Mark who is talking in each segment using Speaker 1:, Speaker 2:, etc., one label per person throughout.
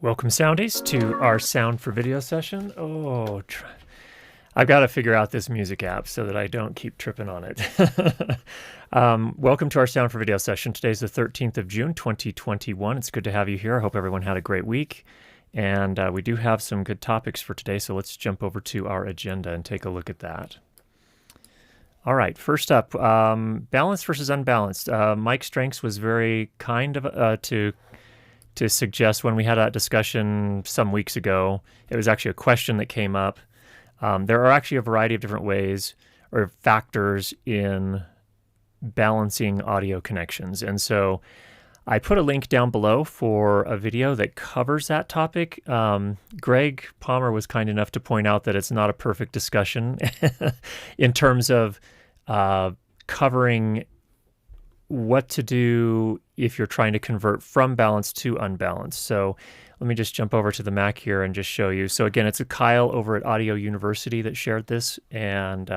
Speaker 1: Welcome, Soundies, to our sound for video session. I've got to figure out this music app so that I don't keep tripping on it. Welcome to our sound for video session. Today's the 13th of June, 2021. It's good to have you here. I hope everyone had a great week. And we do have some good topics for today, so let's jump over to our agenda and take a look at that. All right, first up, balanced versus unbalanced. Mike Strengths was very kind of to suggest when we had that discussion some weeks ago. It was actually a question that came up. There are actually a variety of different ways or factors in balancing audio connections. And so I put a link down below for a video that covers that topic. Greg Palmer was kind enough to point out that it's not a perfect discussion in terms of covering what to do if you're trying to convert from balanced to unbalanced. So let me just jump over to the Mac here and just show you. So again, it's a Kyle over at Audio University that shared this, and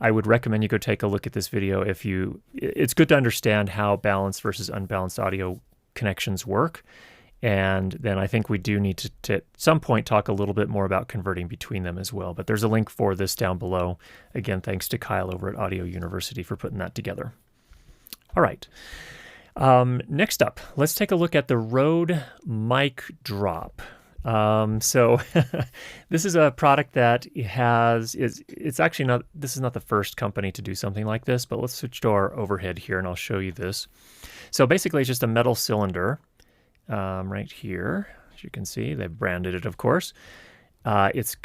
Speaker 1: I would recommend you go take a look at this video. It's good to understand how balanced versus unbalanced audio connections work. And then I think we do need to at some point talk a little bit more about converting between them as well. But there's a link for this down below. Again, thanks to Kyle over at Audio University for putting that together. All right. Next up, let's take a look at the Rode Mic Drop. So this is a product that it's actually not, this is not the first company to do something like this, but let's switch to our overhead here and I'll show you this. So basically it's just a metal cylinder right here. As you can see, they've branded it, of course. It's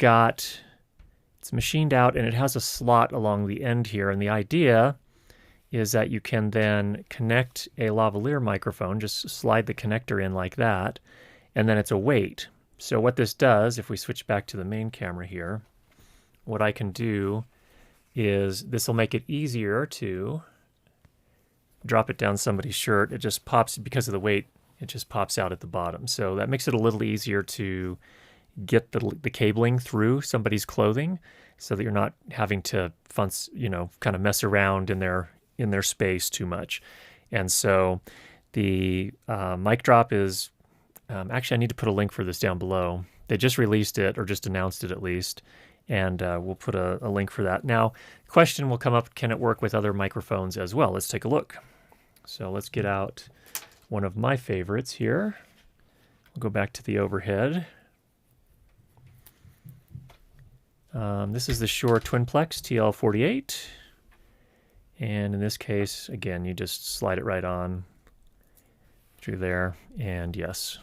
Speaker 1: machined out and it has a slot along the end here. And the idea is that you can then connect a lavalier microphone, just slide the connector in like that, and then it's a weight. So what this does, if we switch back to the main camera here, what I can do is this will make it easier to drop it down somebody's shirt. It just pops, because of the weight, it just pops out at the bottom. So that makes it a little easier to get the cabling through somebody's clothing so that you're not having to kind of mess around in their space too much. And so the mic drop is, actually I need to put a link for this down below. They just released it, or just announced it at least, and we'll put a link for that. Now, question will come up, can it work with other microphones as well? Let's take a look. So let's get out one of my favorites here. We'll go back to the overhead. This is the Shure Twinplex TL48. And in this case, again, you just slide it right on through there. And yes,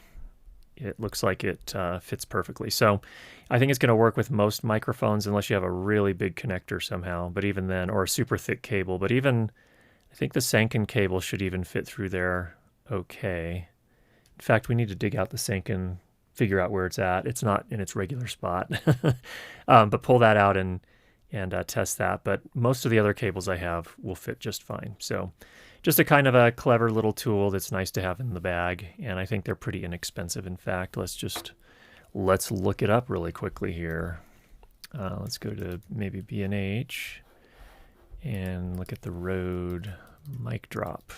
Speaker 1: it looks like it fits perfectly. So I think it's going to work with most microphones unless you have a really big connector somehow. But even then, or a super thick cable. But even, I think the Sanken cable should even fit through there okay. In fact, we need to dig out the Sanken, figure out where it's at. It's not in its regular spot. But pull that out and test that. But most of the other cables I have will fit just fine. So just a kind of a clever little tool that's nice to have in the bag. And I think they're pretty inexpensive. In fact, let's look it up really quickly here. Let's go to maybe B&H and look at the Rode Mic Drop.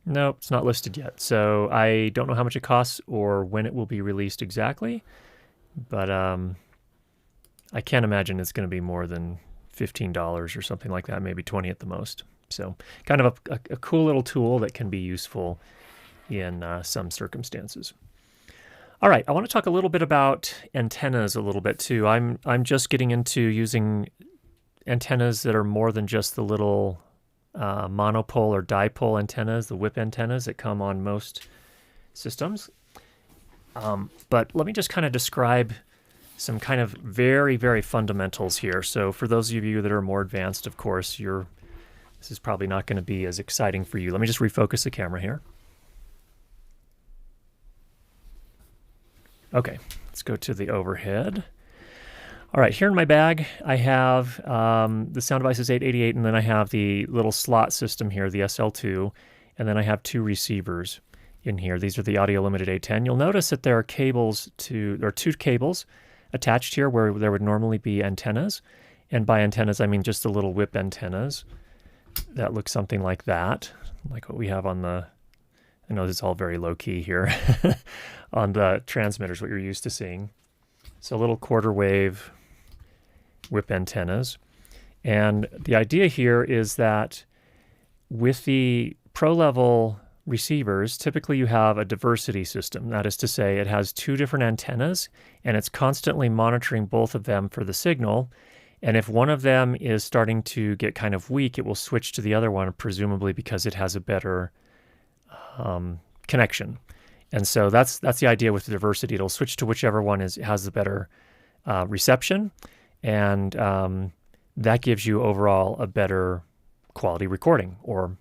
Speaker 1: Nope, it's not listed yet. So I don't know how much it costs or when it will be released exactly. But I can't imagine it's going to be more than $15 or something like that, maybe $20 at the most. So kind of a cool little tool that can be useful in some circumstances. All right, I want to talk a little bit about antennas a little bit too. I'm just getting into using antennas that are more than just the little monopole or dipole antennas, the whip antennas that come on most systems. But let me just kind of describe some kind of very, very fundamentals here. So for those of you that are more advanced, of course, this is probably not going to be as exciting for you. Let me just refocus the camera here. Okay, let's go to the overhead. All right, here in my bag, I have the Sound Devices 888, and then I have the little slot system here, the SL2, and then I have two receivers in here. These are the Audio Limited A10. You'll notice that there are two cables attached here where there would normally be antennas, And by antennas, I mean just the little whip antennas that look something like that, like what we have on the, I know this is all very low key here, on the transmitters, what you're used to seeing. So little quarter wave whip antennas. And the idea here is that with the pro level receivers, typically you have a diversity system. That is to say, it has two different antennas and it's constantly monitoring both of them for the signal. And if one of them is starting to get kind of weak, it will switch to the other one, presumably because it has a better connection. And so that's the idea with the diversity. It'll switch to whichever one has the better reception, and that gives you overall a better quality recording, or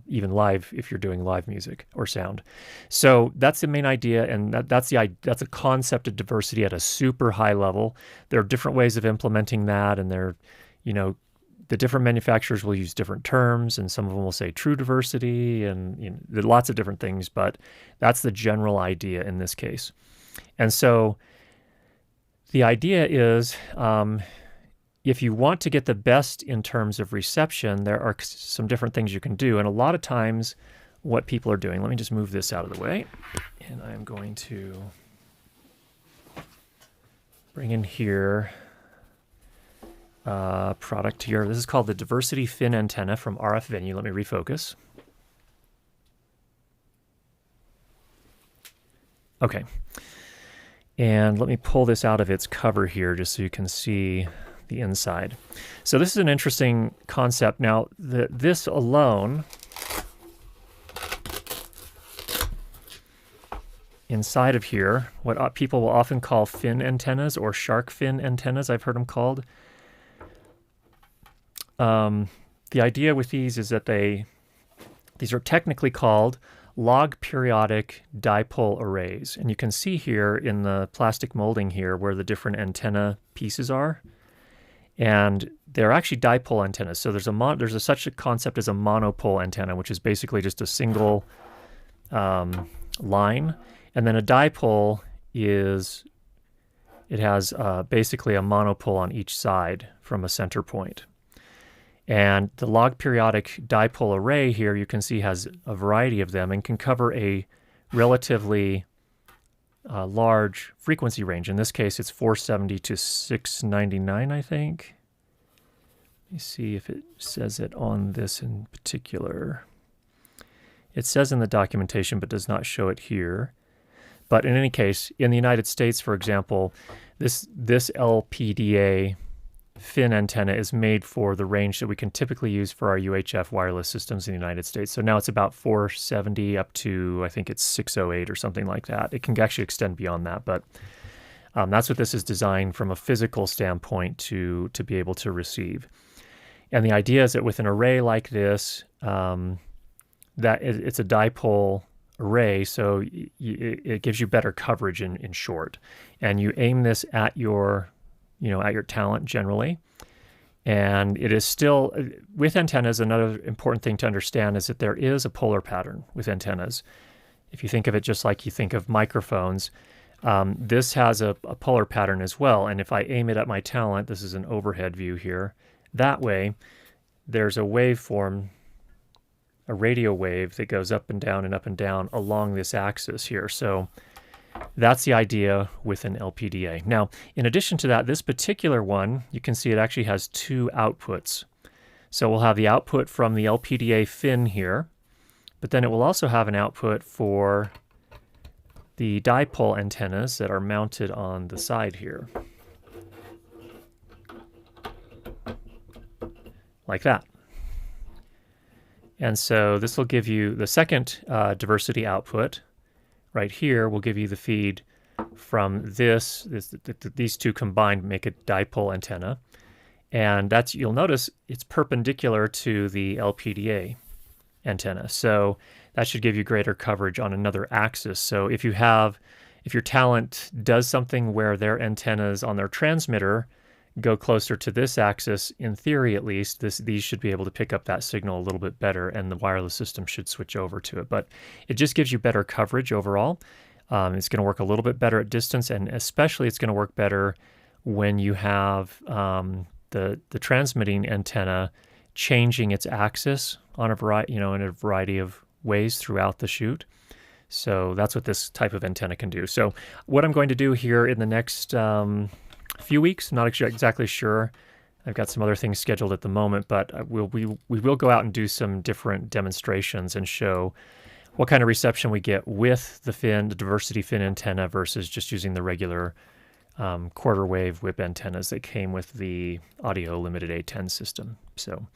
Speaker 1: even live if you're doing live music or sound. So that's the main idea, and that's a concept of diversity at a super high level. There are different ways of implementing that, and the different manufacturers will use different terms, and some of them will say true diversity, and there are lots of different things, but that's the general idea in this case. And so the idea is, if you want to get the best in terms of reception, there are some different things you can do. And a lot of times what people are doing, let me just move this out of the way, and I'm going to bring in here product here. This is called the Diversity Fin Antenna from RF Venue. Let me refocus. Okay. And let me pull this out of its cover here just so you can see the inside. So this is an interesting concept. Now, this alone, inside of here, what people will often call fin antennas or shark fin antennas, I've heard them called. The idea with these is that these are technically called log periodic dipole arrays. And you can see here in the plastic molding here where the different antenna pieces are. And they're actually dipole antennas. So there's such a concept as a monopole antenna, which is basically just a single line. And then a dipole has basically a monopole on each side from a center point. And the log periodic dipole array here, you can see, has a variety of them and can cover a relatively large frequency range. In this case, it's 470 to 699, I think. Let me see if it says it on this in particular. It says in the documentation, but does not show it here. But in any case, in the United States, for example, this LPDA fin antenna is made for the range that we can typically use for our UHF wireless systems in the United States. So now it's about 470 up to, I think it's 608 or something like that. It can actually extend beyond that, but that's what this is designed from a physical standpoint to be able to receive. And the idea is that with an array like this, that it's a dipole array, so it gives you better coverage in short. And you aim this at your talent generally. And it is still, with antennas, another important thing to understand is that there is a polar pattern with antennas. If you think of it just like you think of microphones, this has a polar pattern as well. And if I aim it at my talent, this is an overhead view here, that way there's a waveform, a radio wave that goes up and down along this axis here. So that's the idea with an LPDA. Now, in addition to that, this particular one, you can see it actually has two outputs. So we'll have the output from the LPDA fin here, but then it will also have an output for the dipole antennas that are mounted on the side here. Like that. And so this will give you the second diversity output. Right here will give you the feed from these two combined make a dipole antenna. And you'll notice it's perpendicular to the LPDA antenna. So that should give you greater coverage on another axis. So if your talent does something where their antennas on their transmitter go closer to this axis, in theory at least, these should be able to pick up that signal a little bit better, and the wireless system should switch over to it. But it just gives you better coverage overall. It's going to work a little bit better at distance, and especially it's going to work better when you have the transmitting antenna changing its axis on a variety, in a variety of ways throughout the shoot. So that's what this type of antenna can do. So what I'm going to do here in the next few weeks, not exactly sure. I've got some other things scheduled at the moment, but we will go out and do some different demonstrations and show what kind of reception we get with the diversity fin antenna versus just using the regular quarter wave whip antennas that came with the audio limited A10 system. So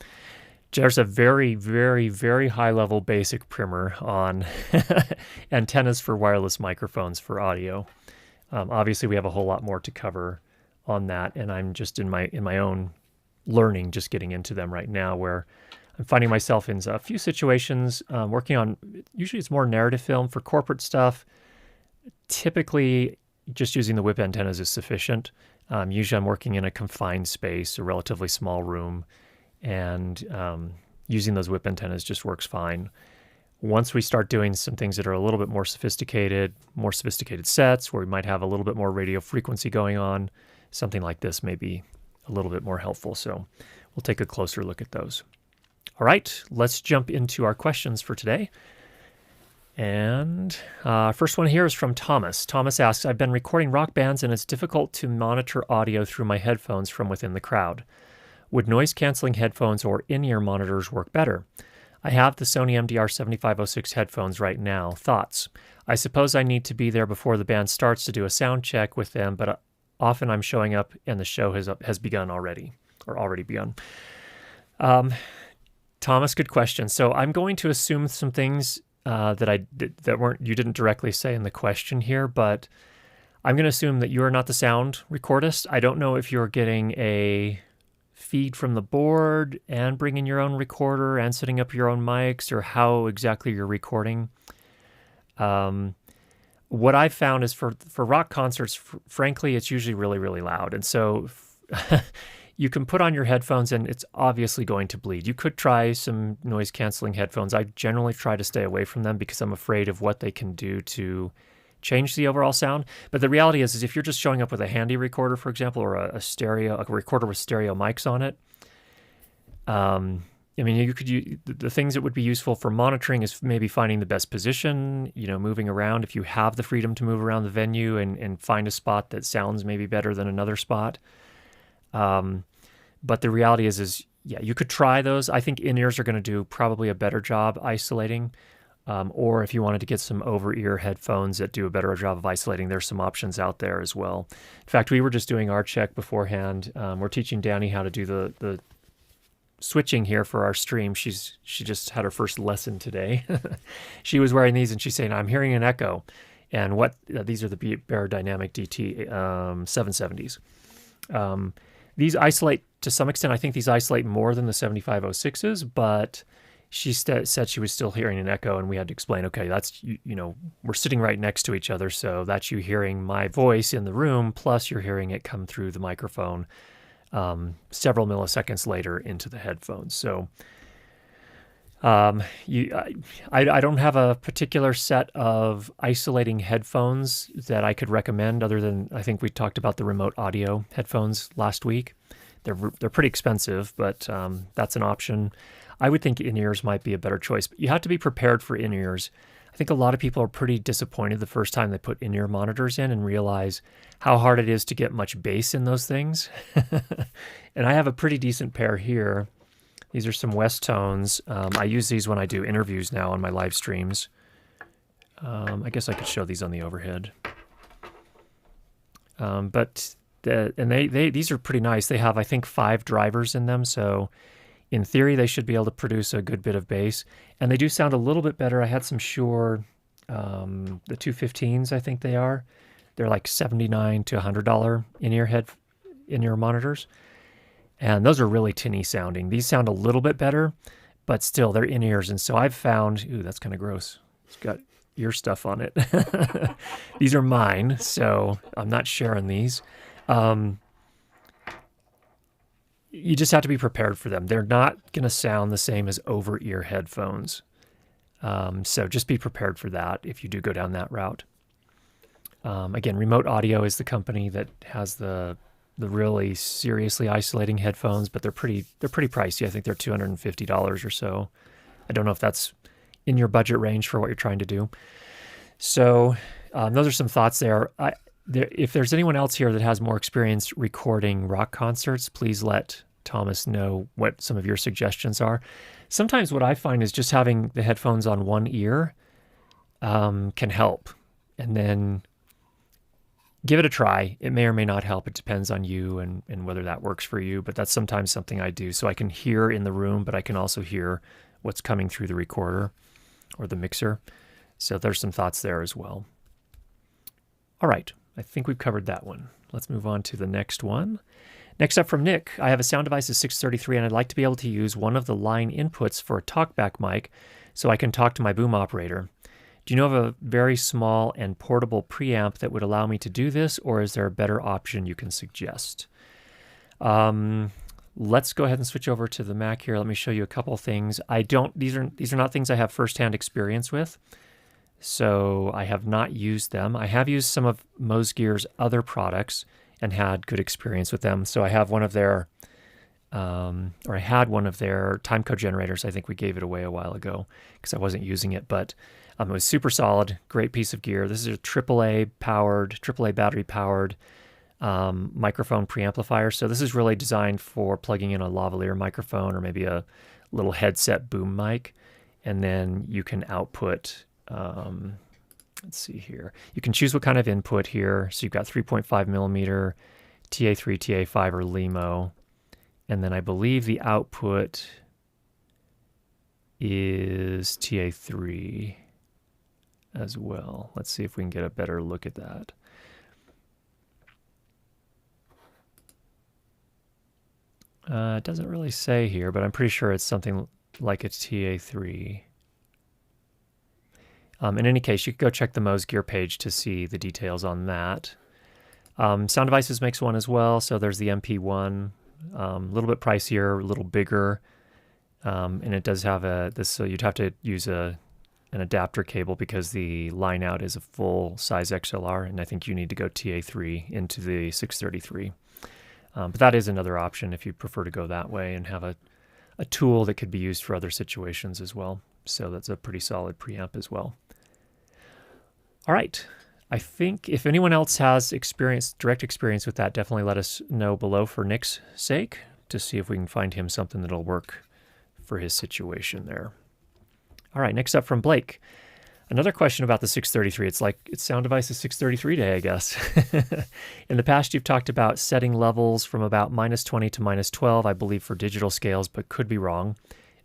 Speaker 1: there's a very, very, very high level basic primer on antennas for wireless microphones for audio. Obviously, we have a whole lot more to cover on that, and I'm just in my own learning, just getting into them right now, where I'm finding myself in a few situations working on, usually it's more narrative film for corporate stuff. Typically, just using the whip antennas is sufficient. Usually I'm working in a confined space, a relatively small room, and using those whip antennas just works fine. Once we start doing some things that are a little bit more sophisticated sets where we might have a little bit more radio frequency going on, something like this may be a little bit more helpful. So we'll take a closer look at those. All right, let's jump into our questions for today. And first one here is from Thomas. Thomas asks, I've been recording rock bands and it's difficult to monitor audio through my headphones from within the crowd. Would noise-canceling headphones or in-ear monitors work better? I have the Sony MDR7506 headphones right now. Thoughts? I suppose I need to be there before the band starts to do a sound check with them, but often I'm showing up and the show has begun already, or already begun. Thomas, good question. So I'm going to assume some things that you didn't directly say in the question here, but I'm going to assume that you are not the sound recordist. I don't know if you're getting a feed from the board and bringing your own recorder and setting up your own mics, or how exactly you're recording. What I've found is for rock concerts, frankly, it's usually really, really loud. And so you can put on your headphones and it's obviously going to bleed. You could try some noise canceling headphones. I generally try to stay away from them because I'm afraid of what they can do to change the overall sound. But the reality is if you're just showing up with a handy recorder, for example, or a recorder with stereo mics on it, the things that would be useful for monitoring is maybe finding the best position, moving around if you have the freedom to move around the venue and find a spot that sounds maybe better than another spot. But the reality is you could try those. I think in-ears are going to do probably a better job isolating. Or if you wanted to get some over-ear headphones that do a better job of isolating, there's some options out there as well. In fact, we were just doing our check beforehand. We're teaching Danny how to do the switching here for our stream. She just had her first lesson today. She was wearing these and she's saying, I'm hearing an echo. And these are the Bear Dynamic DT 770s. These isolate to some extent. I think these isolate more than the 7506s, but she said she was still hearing an echo, and we had to explain, okay, that's, we're sitting right next to each other, so that's you hearing my voice in the room, plus you're hearing it come through the microphone several milliseconds later into the headphones. So I don't have a particular set of isolating headphones that I could recommend other than, I think we talked about the remote audio headphones last week. They're pretty expensive, but that's an option. I would think in-ears might be a better choice, but you have to be prepared for in-ears. I think a lot of people are pretty disappointed the first time they put in-ear monitors in and realize how hard it is to get much bass in those things. And I have a pretty decent pair here. These are some West Tones. I use these when I do interviews now on my live streams. I guess I could show these on the overhead. These are pretty nice. They have, I think, 5 drivers in them, so in theory, they should be able to produce a good bit of bass, and they do sound a little bit better. I had some Shure, the 215s, I think they are. They're like $79 to $100 in-ear monitors, and those are really tinny sounding. These sound a little bit better, but still, they're in-ears, and so I've found, ooh, that's kind of gross. It's got ear stuff on it. These are mine, so I'm not sharing these. You just have to be prepared for them. They're not going to sound the same as over-ear headphones. So just be prepared for that if you do go down that route. Again, Remote Audio is the company that has the the really seriously isolating headphones, but they're pretty pricey. I think they're $250 or so. I don't know if that's in your budget range for what you're trying to do. So those are some thoughts there. If there's anyone else here that has more experience recording rock concerts, please let Thomas know what some of your suggestions are. Sometimes what I find is just having the headphones on one ear can help, and then give it a try. It may or may not help. It depends on you and whether that works for you, but that's sometimes something I do. So I can hear in the room, but I can also hear what's coming through the recorder or the mixer. So there's some thoughts there as well. All right, I think we've covered that one. Let's move on to the next one. Next up from Nick, I have a sound device of 633 and I'd like to be able to use one of the line inputs for a talkback mic so I can talk to my boom operator. Do you know of a very small and portable preamp that would allow me to do this, or is there a better option you can suggest? Let's go ahead and switch over to the Mac here. Let me show you a couple things. These are not things I have firsthand experience with, so I have not used them. I have used some of Musicbed's other products and had good experience with them. So I have one of their, I had one of their timecode generators. I think we gave it away a while ago because I wasn't using it, but it was super solid, great piece of gear. This is a AAA battery powered microphone preamplifier. So this is really designed for plugging in a lavalier microphone or maybe a little headset boom mic. And then you can output, let's see here. You can choose what kind of input here. So you've got 3.5 millimeter, TA3, TA5, or LEMO. And then I believe the output is TA3 as well. Let's see if we can get a better look at that. It doesn't really say here, but I'm pretty sure it's something like a TA3. In any case, you can go check the Musicbed page to see the details on that. Sound Devices makes one as well, so there's the MP1, a little bit pricier, a little bigger, and it does have so you'd have to use an adapter cable because the line out is a full size XLR, and I think you need to go TA3 into the 633. But that is another option if you prefer to go that way and have a tool that could be used for other situations as well. So that's a pretty solid preamp as well. All right. I think if anyone else has direct experience with that, definitely let us know below for Nick's sake to see if we can find him something that'll work for his situation there. All right, next up from Blake. Another question about the 633. It's Sound Devices 633 day, I guess. In the past, you've talked about setting levels from about -20 to -12, I believe, for digital scales, but could be wrong.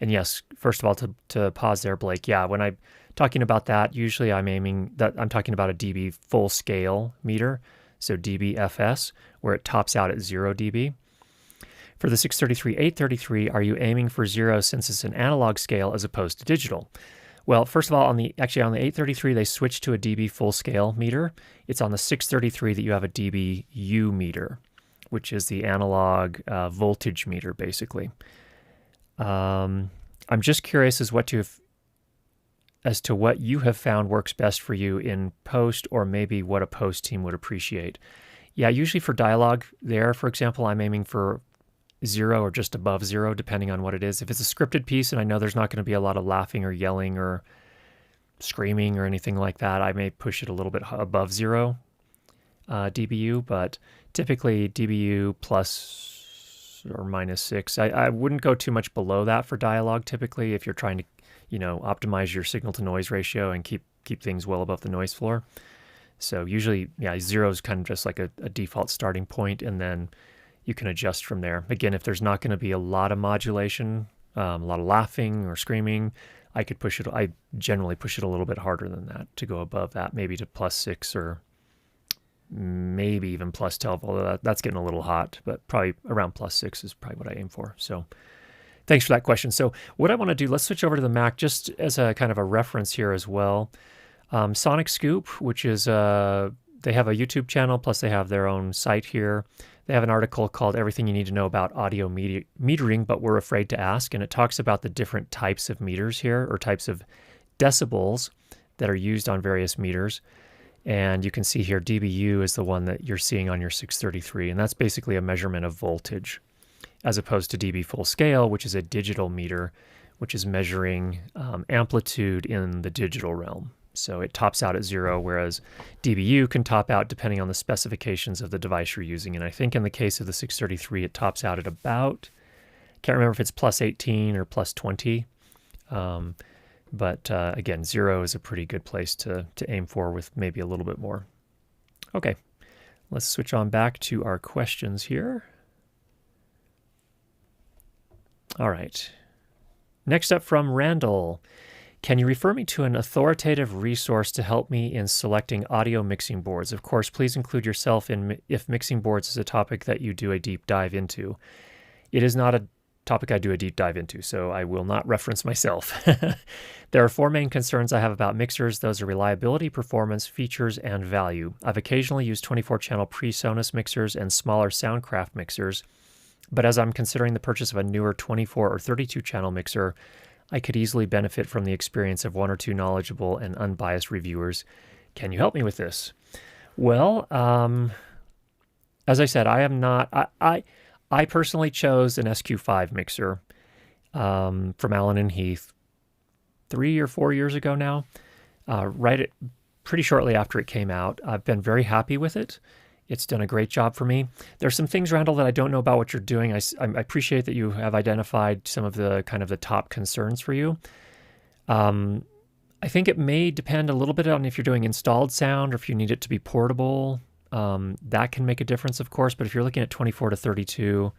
Speaker 1: And yes, first of all, to pause there, Blake, yeah, when I'm talking about that, usually I'm talking about a dB full scale meter, so dBFS, where it tops out at 0 dB. For the 633, 833, are you aiming for 0 since it's an analog scale as opposed to digital? Well, first of all, on the 833, they switched to a dB full scale meter. It's on the 633 that you have a dBu meter, which is the analog voltage meter, basically. I'm just curious as to what you have found works best for you in post, or maybe what a post team would appreciate. Yeah, usually for dialogue there, for example, I'm aiming for 0 or just above 0, depending on what it is. If it's a scripted piece and I know there's not going to be a lot of laughing or yelling or screaming or anything like that, I may push it a little bit above 0 dBu, but typically dBu plus or -6. I wouldn't go too much below that for dialogue typically if you're trying to, optimize your signal to noise ratio and keep things well above the noise floor. So usually, yeah, 0 is kind of just like a default starting point, and then you can adjust from there. Again, if there's not going to be a lot of modulation, a lot of laughing or screaming, I generally push it a little bit harder than that to go above that, maybe to +6 or maybe even +12, although that's getting a little hot, but probably around +6 is probably what I aim for. So thanks for that question. So what I want to do, let's switch over to the Mac just as a kind of a reference here as well. Sonic Scoop, which is, they have a YouTube channel, plus they have their own site here. They have an article called Everything You Need to Know About Audio Metering, But We're Afraid to Ask, and it talks about the different types of meters here, or types of decibels that are used on various meters. And you can see here dBu is the one that you're seeing on your 633, and that's basically a measurement of voltage, as opposed to dB full scale, which is a digital meter, which is measuring amplitude in the digital realm. So it tops out at 0, whereas dBu can top out depending on the specifications of the device you're using. And I think in the case of the 633, it tops out at about, can't remember if it's plus 18 or plus 20. But again, 0 is a pretty good place to aim for, with maybe a little bit more. Okay, let's switch on back to our questions here. All right. Next up from Randall. Can you refer me to an authoritative resource to help me in selecting audio mixing boards? Of course, please include yourself in if mixing boards is a topic that you do a deep dive into. It is not a topic I do a deep dive into, so I will not reference myself. There are 4 main concerns I have about mixers. Those are reliability, performance, features, and value. I've occasionally used 24-channel PreSonus mixers and smaller Soundcraft mixers, but as I'm considering the purchase of a newer 24 or 32-channel mixer, I could easily benefit from the experience of 1 or 2 knowledgeable and unbiased reviewers. Can you help me with this? Well, as I said, I am not... I personally chose an SQ5 mixer from Allen & Heath 3 or 4 years ago now, pretty shortly after it came out. I've been very happy with it. It's done a great job for me. There's some things, Randall, that I don't know about what you're doing. I appreciate that you have identified some of the kind of the top concerns for you. I think it may depend a little bit on if you're doing installed sound or if you need it to be portable. That can make a difference, of course, but if you're looking at 24 to 32,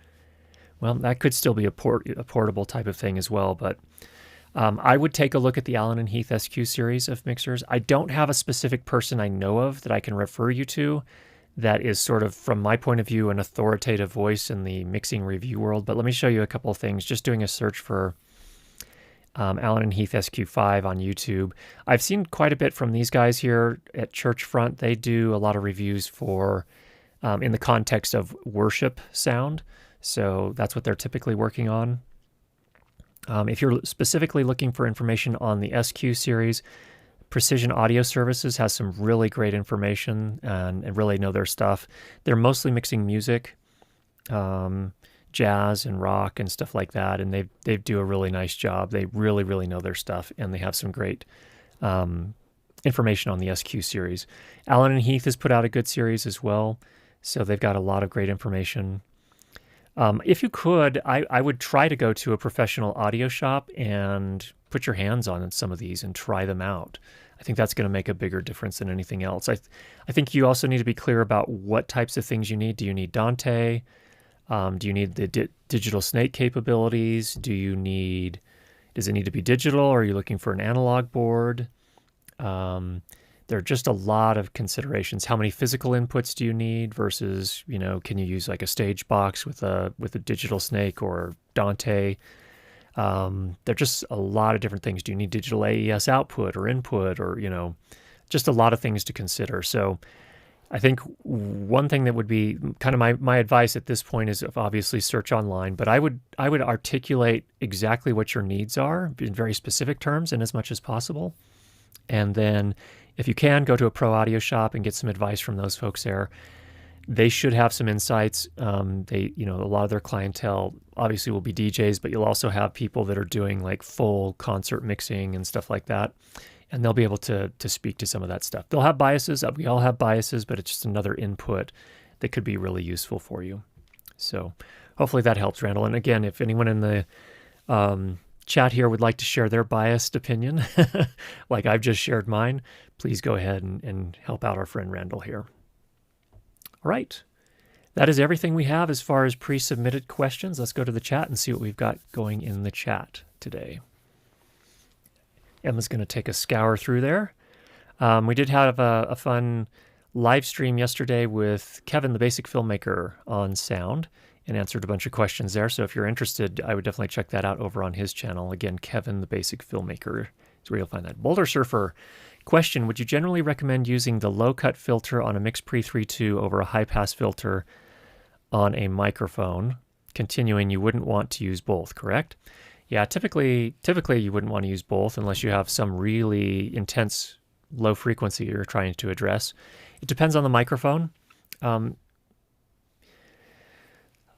Speaker 1: well, that could still be a portable type of thing as well. But I would take a look at the Allen & Heath SQ series of mixers. I don't have a specific person I know of that I can refer you to that is sort of, from my point of view, an authoritative voice in the mixing review world. But let me show you a couple of things. Just doing a search for Allen & Heath SQ5 on YouTube. I've seen quite a bit from these guys here at Churchfront. They do a lot of reviews for, in the context of worship sound. So that's what they're typically working on. If you're specifically looking for information on the SQ series, Precision Audio Services has some really great information and really know their stuff. They're mostly mixing music, jazz and rock and stuff like that, and they do a really nice job. They really, really know their stuff, and they have some great information on the SQ series. Allen & Heath has put out a good series as well, so they've got a lot of great information. If you could, I would try to go to a professional audio shop and put your hands on some of these and try them out. I think that's going to make a bigger difference than anything else. I think you also need to be clear about what types of things you need. Do you need Dante? Do you need the digital snake capabilities? Does it need to be digital, or are you looking for an analog board? There are just a lot of considerations. How many physical inputs do you need versus, can you use like a stage box with a digital snake or Dante? There are just a lot of different things. Do you need digital AES output or input, or, just a lot of things to consider. So I think one thing that would be kind of my advice at this point is obviously search online, but I would articulate exactly what your needs are in very specific terms and as much as possible. And then if you can, go to a pro audio shop and get some advice from those folks there. They should have some insights. A lot of their clientele obviously will be DJs, but you'll also have people that are doing like full concert mixing and stuff like that. And they'll be able to speak to some of that stuff. They'll have biases. We all have biases, but it's just another input that could be really useful for you. So hopefully that helps, Randall. And again, if anyone in the chat here would like to share their biased opinion, like I've just shared mine, please go ahead and help out our friend Randall here. All right. That is everything we have as far as pre-submitted questions. Let's go to the chat and see what we've got going in the chat today. Emma's going to take a scour through there. We did have a fun live stream yesterday with Kevin, the Basic Filmmaker, on sound, and answered a bunch of questions there. So if you're interested, I would definitely check that out over on his channel. Again, Kevin, the Basic Filmmaker is where you'll find that. Boulder Surfer question: would you generally recommend using the low-cut filter on a Mix Pre 3.2 over a high-pass filter on a microphone? Continuing, you wouldn't want to use both, correct? Yeah, typically you wouldn't want to use both unless you have some really intense low frequency you're trying to address. It depends on the microphone.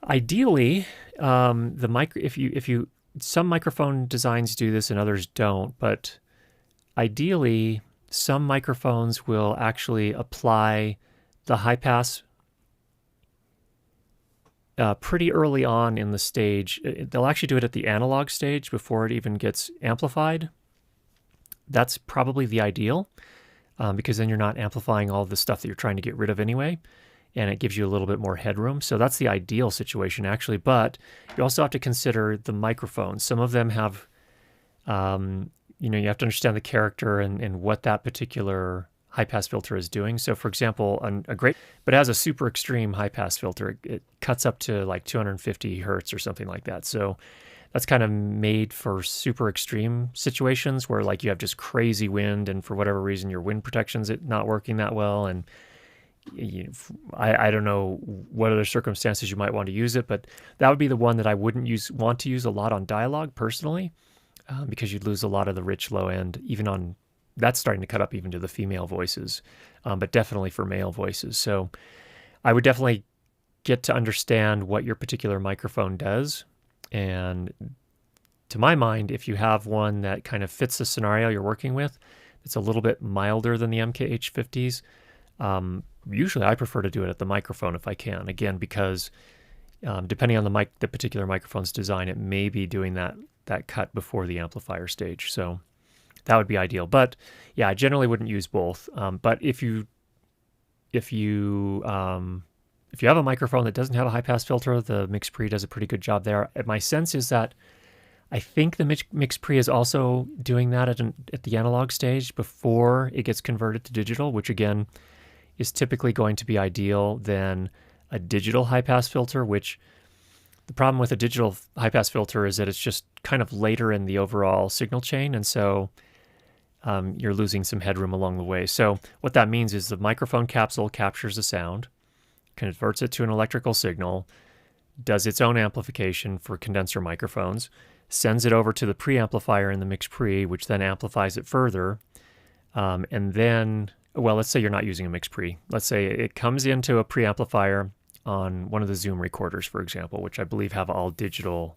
Speaker 1: Ideally, some microphone designs do this and others don't, but ideally, some microphones will actually apply the high pass pretty early on in the stage. They'll actually do it at the analog stage before it even gets amplified. That's probably the ideal, because then you're not amplifying all the stuff that you're trying to get rid of anyway, and it gives you a little bit more headroom. So that's the ideal situation, actually. But you also have to consider the microphones. Some of them have, you have to understand the character and what that particular high-pass filter is doing. So, for example, but it has a super extreme high-pass filter. It cuts up to like 250 hertz or something like that. So that's kind of made for super extreme situations where like you have just crazy wind, and for whatever reason your wind protection's not working that well, and I don't know what other circumstances you might want to use it, but that would be the one that I wouldn't want to use a lot on dialogue personally, because you'd lose a lot of the rich low end, that's starting to cut up even to the female voices, but definitely for male voices. So I would definitely get to understand what your particular microphone does. And to my mind, if you have one that kind of fits the scenario you're working with, it's a little bit milder than the MKH50s. Usually I prefer to do it at the microphone if I can, again, because depending on the particular microphone's design, it may be doing that cut before the amplifier stage. So that would be ideal. But yeah, I generally wouldn't use both. But if you have a microphone that doesn't have a high-pass filter, the MixPre does a pretty good job there. My sense is that I think the MixPre is also doing that at the analog stage before it gets converted to digital, which again is typically going to be ideal than a digital high-pass filter, which the problem with a digital high-pass filter is that it's just kind of later in the overall signal chain, and so you're losing some headroom along the way. So what that means is the microphone capsule captures the sound, converts it to an electrical signal, does its own amplification for condenser microphones, sends it over to the preamplifier in the MixPre, which then amplifies it further, and then, well, let's say you're not using a MixPre. Let's say it comes into a preamplifier on one of the Zoom recorders, for example, which I believe have all digital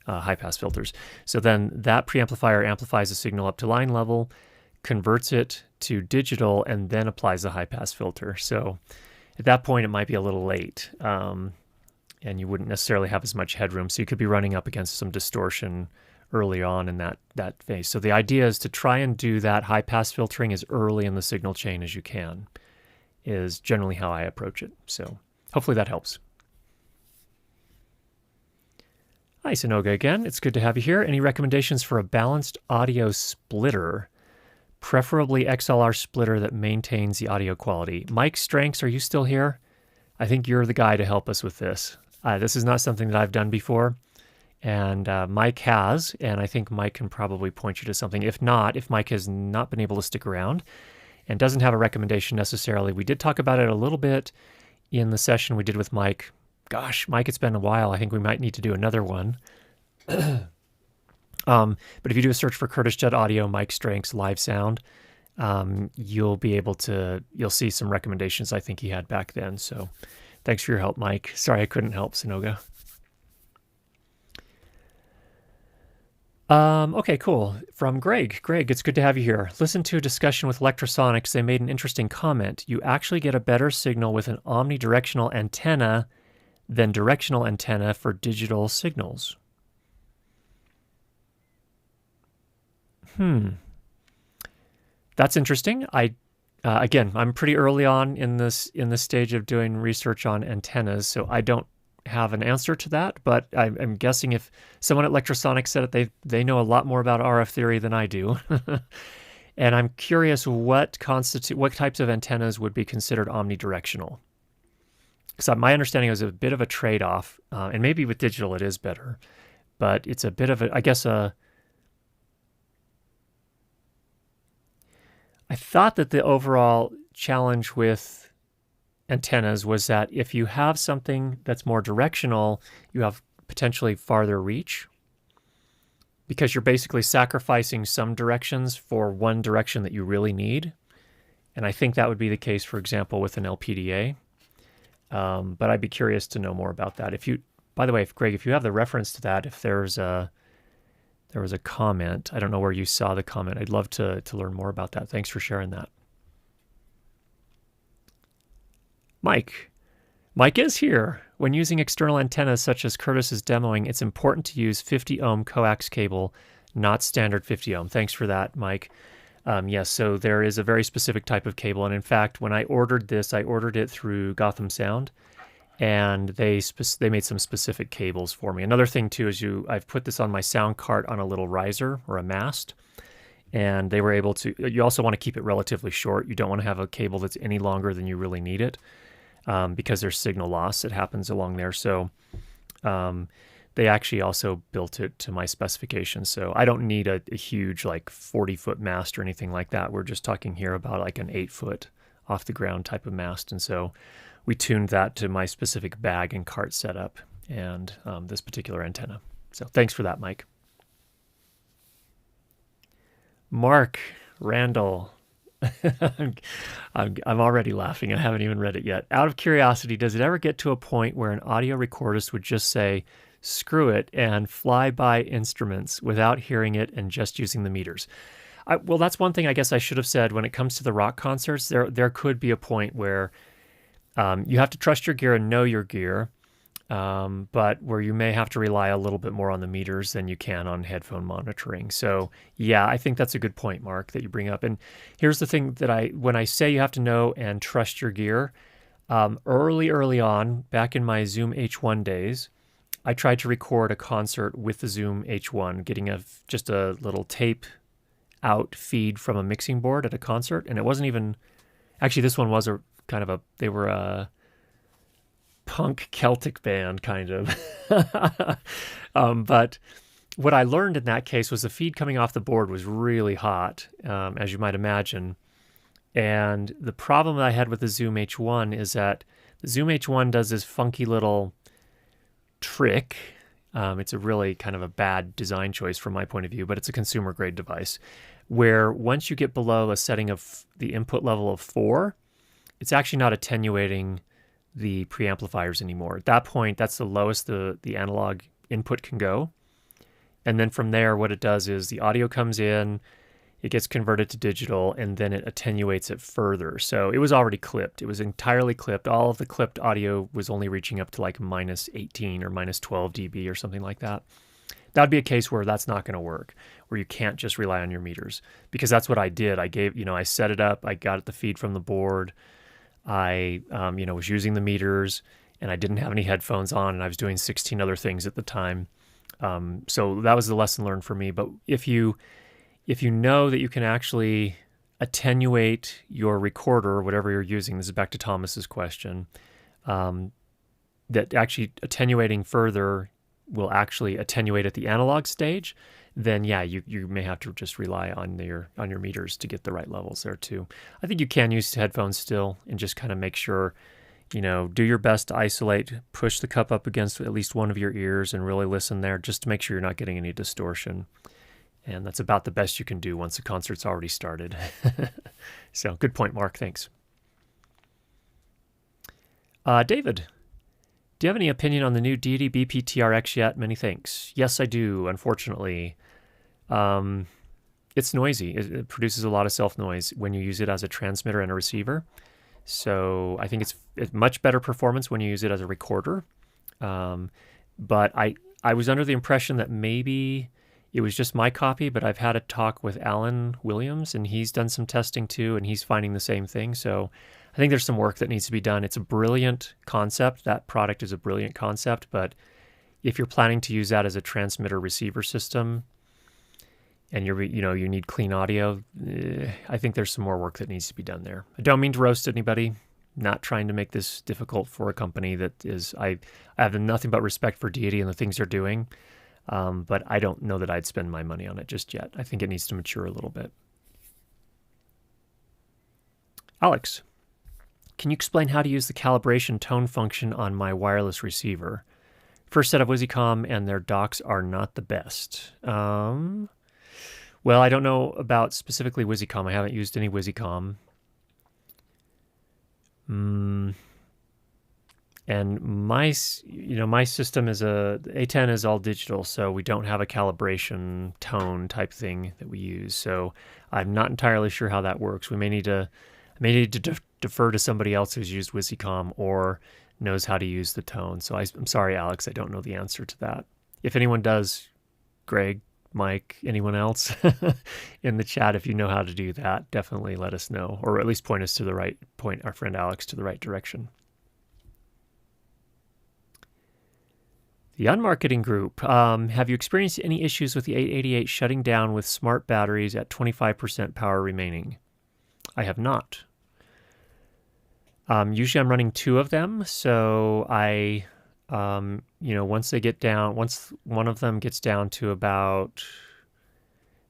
Speaker 1: high-pass filters. So then that preamplifier amplifies the signal up to line level, converts it to digital, and then applies the high-pass filter. So at that point, it might be a little late, and you wouldn't necessarily have as much headroom. So you could be running up against some distortion early on in that phase. So the idea is to try and do that high-pass filtering as early in the signal chain as you can, is generally how I approach it. So hopefully that helps. Hi, Sanoga again. It's good to have you here. Any recommendations for a balanced audio splitter, preferably XLR splitter that maintains the audio quality? Mike Stranks, are you still here? I think you're the guy to help us with this. This is not something that I've done before, and Mike has, and I think Mike can probably point you to something. If Mike has not been able to stick around and doesn't have a recommendation necessarily, we did talk about it a little bit in the session we did with Mike. Gosh, Mike, it's been a while. I think we might need to do another one. But if you do a search for Curtis Judd Audio, Mike Stranks live sound, you'll see some recommendations I think he had back then. So thanks for your help, Mike. Sorry I couldn't help, Sanoga. Okay, cool. From Greg. Greg, it's good to have you here. Listen to a discussion with Electrosonics. They made an interesting comment. You actually get a better signal with an omnidirectional antenna than directional antenna for digital signals. That's interesting. Again, I'm pretty early on in this stage of doing research on antennas, so I don't have an answer to that, but I'm guessing if someone at Electrosonics said it, they know a lot more about RF theory than I do. And I'm curious what types of antennas would be considered omnidirectional. So my understanding is a bit of a trade-off, and maybe with digital it is better, but it's a bit of I thought that the overall challenge with antennas was that if you have something that's more directional, you have potentially farther reach, because you're basically sacrificing some directions for one direction that you really need. And I think that would be the case, for example, with an LPDA. But I'd be curious to know more about that. By the way, Greg, if you have the reference to that, if there was a comment, I don't know where you saw the comment. I'd love to learn more about that. Thanks for sharing that. Mike is here. When using external antennas such as Curtis is demoing, it's important to use 50 ohm coax cable, not standard 50 ohm. Thanks for that, Mike. Yes, so there is a very specific type of cable. And in fact, when I ordered this, I ordered it through Gotham Sound, and they made some specific cables for me. Another thing too is I've put this on my sound cart on a little riser or a mast, and they were able to. You also want to keep it relatively short. You don't want to have a cable that's any longer than you really need it, because there's signal loss that happens along there. So they actually also built it to my specifications. So I don't need a huge like 40-foot mast or anything like that. We're just talking here about like an 8-foot off the ground type of mast. And so we tuned that to my specific bag and cart setup and this particular antenna. So thanks for that, Mike. Mark Randall. I'm already laughing. I haven't even read it yet. Out of curiosity, does it ever get to a point where an audio recordist would just say, screw it, and fly by instruments without hearing it and just using the meters? Well, that's one thing I guess I should have said. When it comes to the rock concerts, there could be a point where you have to trust your gear and know your gear, but where you may have to rely a little bit more on the meters than you can on headphone monitoring. So yeah, I think that's a good point, Mark, that you bring up. And here's the thing that when I say you have to know and trust your gear, early on, back in my Zoom H1 days, I tried to record a concert with the Zoom H1, getting just a little tape out feed from a mixing board at a concert. And it wasn't even, actually this one was they were a punk Celtic band kind of. But what I learned in that case was the feed coming off the board was really hot, as you might imagine. And the problem that I had with the Zoom H1 is that the Zoom H1 does this funky little trick. It's a really kind of a bad design choice from my point of view, but it's a consumer grade device where once you get below a setting of the input level of 4, it's actually not attenuating the preamplifiers anymore. At that point, that's the lowest the analog input can go. And then from there, what it does is the audio comes in, it gets converted to digital, and then it attenuates it further. So it was already clipped. It was entirely clipped. All of the clipped audio was only reaching up to like minus 18 or minus 12 dB or something like that. That would be a case where that's not going to work, where you can't just rely on your meters, because that's what I did. I set it up, I got the feed from the board, I was using the meters, and I didn't have any headphones on, and I was doing 16 other things at the time. So that was the lesson learned for me. But if you know that you can actually attenuate your recorder or whatever you're using, this is back to Thomas's question, that actually attenuating further will actually attenuate at the analog stage, then yeah, you may have to just rely on your meters to get the right levels there too. I think you can use headphones still and just kind of make sure, do your best to isolate, push the cup up against at least one of your ears and really listen there just to make sure you're not getting any distortion. And that's about the best you can do once the concert's already started. So good point, Mark. Thanks. David, do you have any opinion on the new Deity BPTRX yet? Many thanks. Yes, I do, unfortunately. It's noisy. It produces a lot of self-noise when you use it as a transmitter and a receiver. So I think it's much better performance when you use it as a recorder. But I was under the impression that maybe it was just my copy, but I've had a talk with Alan Williams, and he's done some testing too, and he's finding the same thing. So I think there's some work that needs to be done. It's a brilliant concept. That product is a brilliant concept, but if you're planning to use that as a transmitter receiver system, and you need clean audio, I think there's some more work that needs to be done there. I don't mean to roast anybody. Not trying to make this difficult for a company that is. I have nothing but respect for Deity and the things they're doing. But I don't know that I'd spend my money on it just yet. I think it needs to mature a little bit. Alex, can you explain how to use the calibration tone function on my wireless receiver? First set of Musicom and their docks are not the best. Well, I don't know about specifically Musicom. I haven't used any Musicom. And my system is A10 is all digital, so we don't have a calibration tone type thing that we use. So I'm not entirely sure how that works. I may need to defer to somebody else who's used Wisicom or knows how to use the tone. So I'm sorry, Alex, I don't know the answer to that. If anyone does, Greg, Mike, anyone else in the chat, if you know how to do that, definitely let us know, or at least point our friend Alex to the right direction. The Unmarketing Group. Have you experienced any issues with the 888 shutting down with smart batteries at 25% power remaining? I have not. Usually I'm running 2 of them, so I, once one of them gets down to about,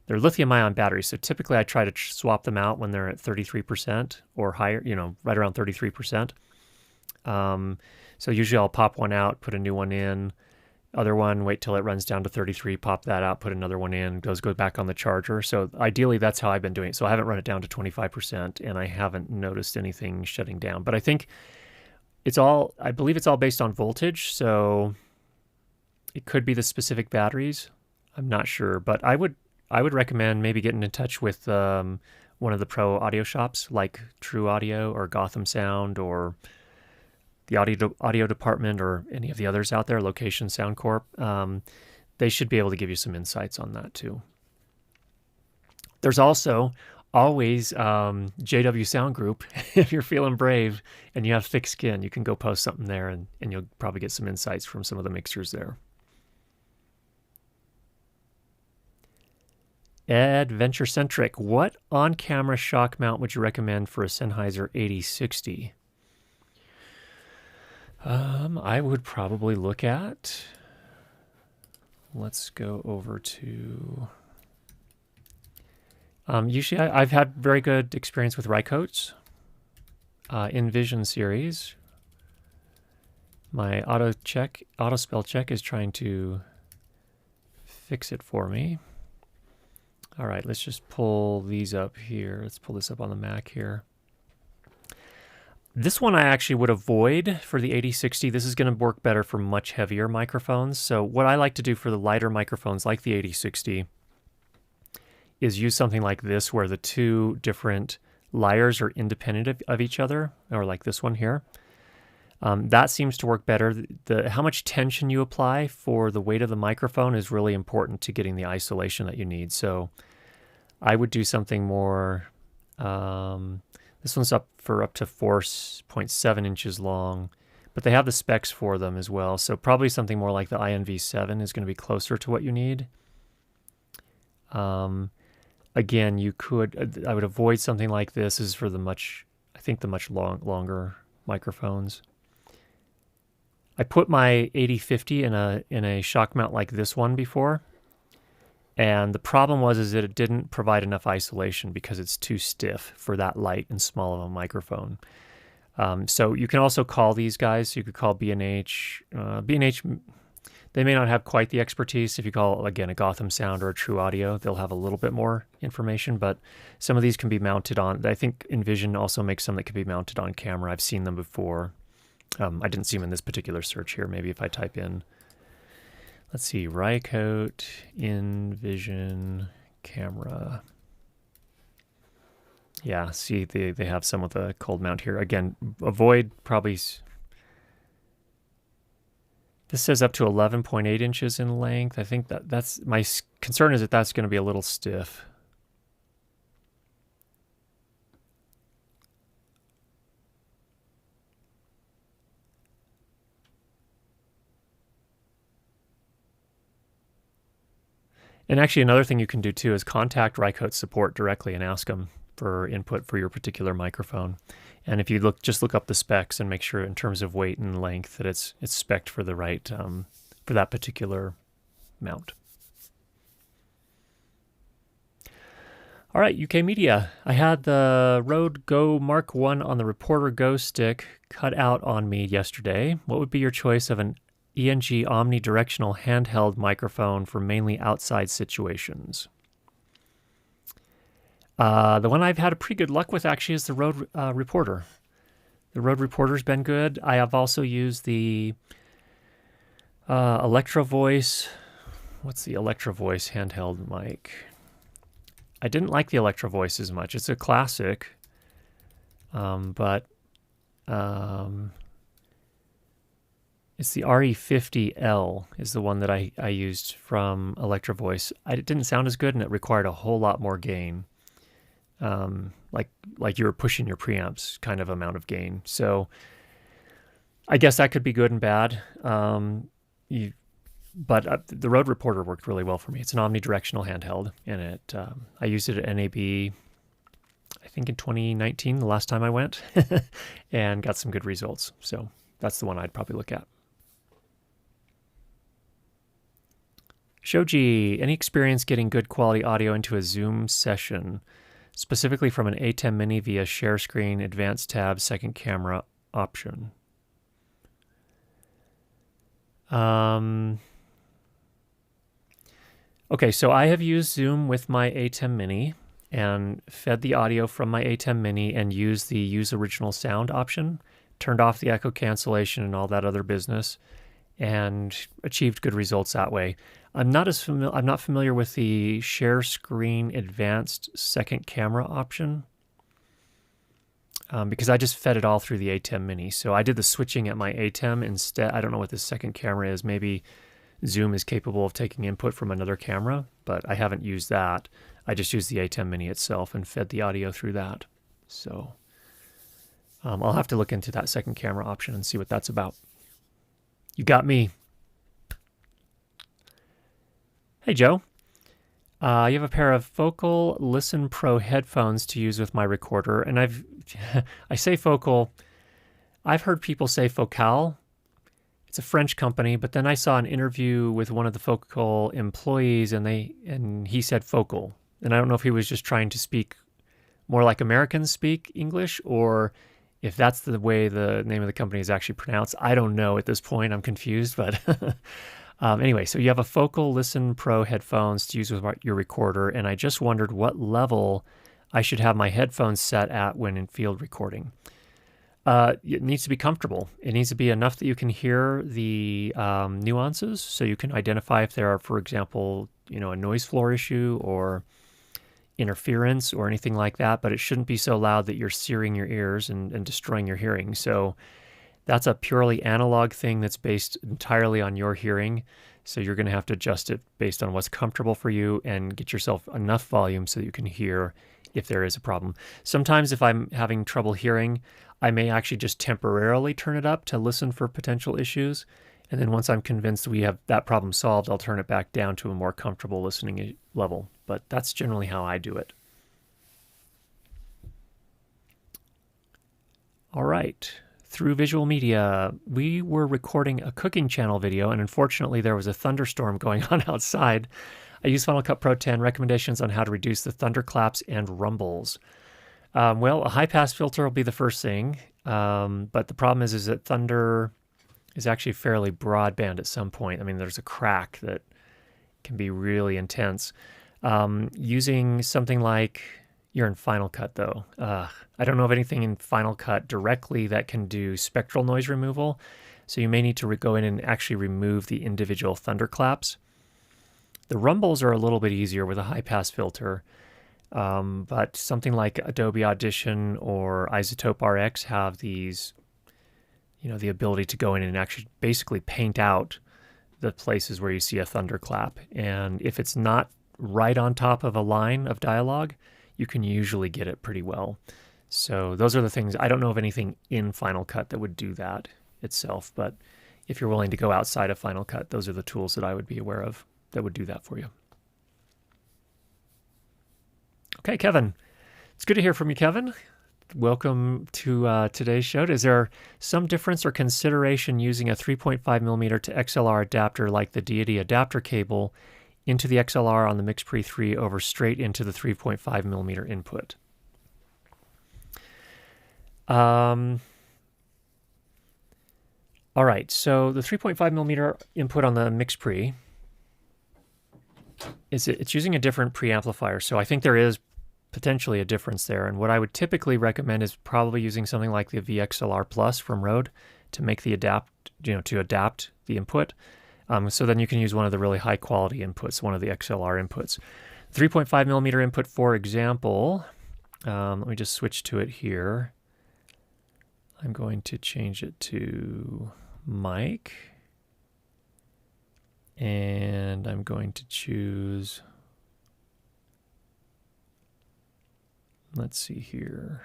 Speaker 1: they're lithium-ion batteries, so typically I try to swap them out when they're at 33% or higher, right around 33%. So usually I'll pop one out, put a new one in. Other one, wait till it runs down to 33, pop that out, put another one in, goes back on the charger. So ideally, that's how I've been doing it. So I haven't run it down to 25%, and I haven't noticed anything shutting down. But I think I believe it's all based on voltage, so it could be the specific batteries. I'm not sure, but I would recommend maybe getting in touch with one of the pro audio shops like True Audio or Gotham Sound or the audio department or any of the others out there, Location Sound Corp. They should be able to give you some insights on that too. There's also always JW Sound Group. If you're feeling brave and you have thick skin, you can go post something there and you'll probably get some insights from some of the mixers there. Adventure Centric. What on-camera shock mount would you recommend for a Sennheiser 8060? I would probably look at, let's go over to, usually I've had very good experience with Rycotes, InVision series. My auto spell check is trying to fix it for me. All right, let's just pull these up here. Let's pull this up on the Mac here. This one I actually would avoid for the 8060. This is going to work better for much heavier microphones. So what I like to do for the lighter microphones like the 8060 is use something like this where the 2 different lyres are independent of each other, or like this one here. That seems to work better. How much tension you apply for the weight of the microphone is really important to getting the isolation that you need. So I would do something more... this one's up to 4.7 inches long, but they have the specs for them as well. So probably something more like the INV7 is going to be closer to what you need. Again, I would avoid something like this. This is for the much longer microphones. I put my 8050 in a shock mount like this one before. And the problem was that it didn't provide enough isolation because it's too stiff for that light and small of a microphone. So you can also call these guys. You could call B&H. B&H, they may not have quite the expertise. If you call, again, a Gotham Sound or a True Audio, they'll have a little bit more information. But some of these can be mounted on. I think InVision also makes some that can be mounted on camera. I've seen them before. I didn't see them in this particular search here. Maybe if I type in... Let's see, Rycote, InVision, camera. Yeah, see, they have some with a cold mount here. Again, avoid probably... This says up to 11.8 inches in length. I think that's... My concern is that that's going to be a little stiff. And actually, another thing you can do too is contact Rycote support directly and ask them for input for your particular microphone. And if you just look up the specs and make sure in terms of weight and length that it's spec'd for the right for that particular mount. All right, UK Media. I had the Rode Go Mark 1 on the Reporter Go stick cut out on me yesterday. What would be your choice of an ENG omnidirectional handheld microphone for mainly outside situations? The one I've had a pretty good luck with actually is the Rode Reporter. The Rode Reporter's been good. I have also used the Electro Voice. What's the Electro Voice handheld mic? I didn't like the Electro Voice as much. It's a classic, but it's the RE50L is the one that I used from Electro Voice. It didn't sound as good, and it required a whole lot more gain. Like you were pushing your preamps kind of amount of gain. So I guess that could be good and bad. But the Rode Reporter worked really well for me. It's an omnidirectional handheld, and I used it at NAB, I think in 2019, the last time I went, and got some good results. So that's the one I'd probably look at. Shoji, any experience getting good quality audio into a Zoom session, specifically from an A10 Mini via share screen, advanced tab, second camera option? Okay, so I have used Zoom with my A10 Mini and fed the audio from my A10 Mini and used the use original sound option, turned off the echo cancellation and all that other business, and achieved good results that way. I'm not familiar with the share screen advanced second camera option because I just fed it all through the A10 Mini. So I did the switching at my A10 instead. I don't know what the second camera is. Maybe Zoom is capable of taking input from another camera, but I haven't used that. I just used the A10 Mini itself and fed the audio through that. So I'll have to look into that second camera option and see what that's about. You got me. Hey, Joe. You have a pair of Focal Listen Pro headphones to use with my recorder, and I say Focal. I've heard people say Focal. It's a French company, but then I saw an interview with one of the Focal employees, and he said Focal, and I don't know if he was just trying to speak more like Americans speak English, or if that's the way the name of the company is actually pronounced. I don't know at this point. I'm confused, but anyway, so you have a Focal Listen Pro headphones to use with your recorder, and I just wondered what level I should have my headphones set at when in field recording. It needs to be comfortable. It needs to be enough that you can hear the nuances, so you can identify if there are, for example, a noise floor issue or interference or anything like that, but it shouldn't be so loud that you're searing your ears and destroying your hearing. So that's a purely analog thing that's based entirely on your hearing. So you're going to have to adjust it based on what's comfortable for you and get yourself enough volume so that you can hear if there is a problem. Sometimes if I'm having trouble hearing, I may actually just temporarily turn it up to listen for potential issues. And then once I'm convinced we have that problem solved, I'll turn it back down to a more comfortable listening level. But that's generally how I do it. All right. Through visual media, we were recording a cooking channel video, and unfortunately there was a thunderstorm going on outside. I used Final Cut Pro 10 recommendations on how to reduce the thunderclaps and rumbles. Well, a high-pass filter will be the first thing, but the problem is that thunder is actually fairly broadband at some point. I mean, there's a crack that can be really intense. Using something like, you're in Final Cut though. I don't know of anything in Final Cut directly that can do spectral noise removal, so you may need to go in and actually remove the individual thunderclaps. The rumbles are a little bit easier with a high-pass filter, but something like Adobe Audition or Isotope RX have these, the ability to go in and actually basically paint out the places where you see a thunderclap. And if it's not right on top of a line of dialogue, you can usually get it pretty well. So those are the things. I don't know of anything in Final Cut that would do that itself, but if you're willing to go outside of Final Cut, those are the tools that I would be aware of that would do that for you. Okay, Kevin. It's good to hear from you, Kevin. Welcome to today's show. Is there some difference or consideration using a 3.5 millimeter to XLR adapter like the Deity adapter cable into the XLR on the MixPre 3 over straight into the 3.5 millimeter input? All right, so the 3.5 millimeter input on the MixPre, it's using a different preamplifier. So I think there is potentially a difference there. And what I would typically recommend is probably using something like the VXLR Plus from Rode to make the adapt the input. So then you can use one of the really high quality inputs, one of the XLR inputs. 3.5 millimeter input, for example. Let me just switch to it here. I'm going to change it to mic. And I'm going to choose, let's see here.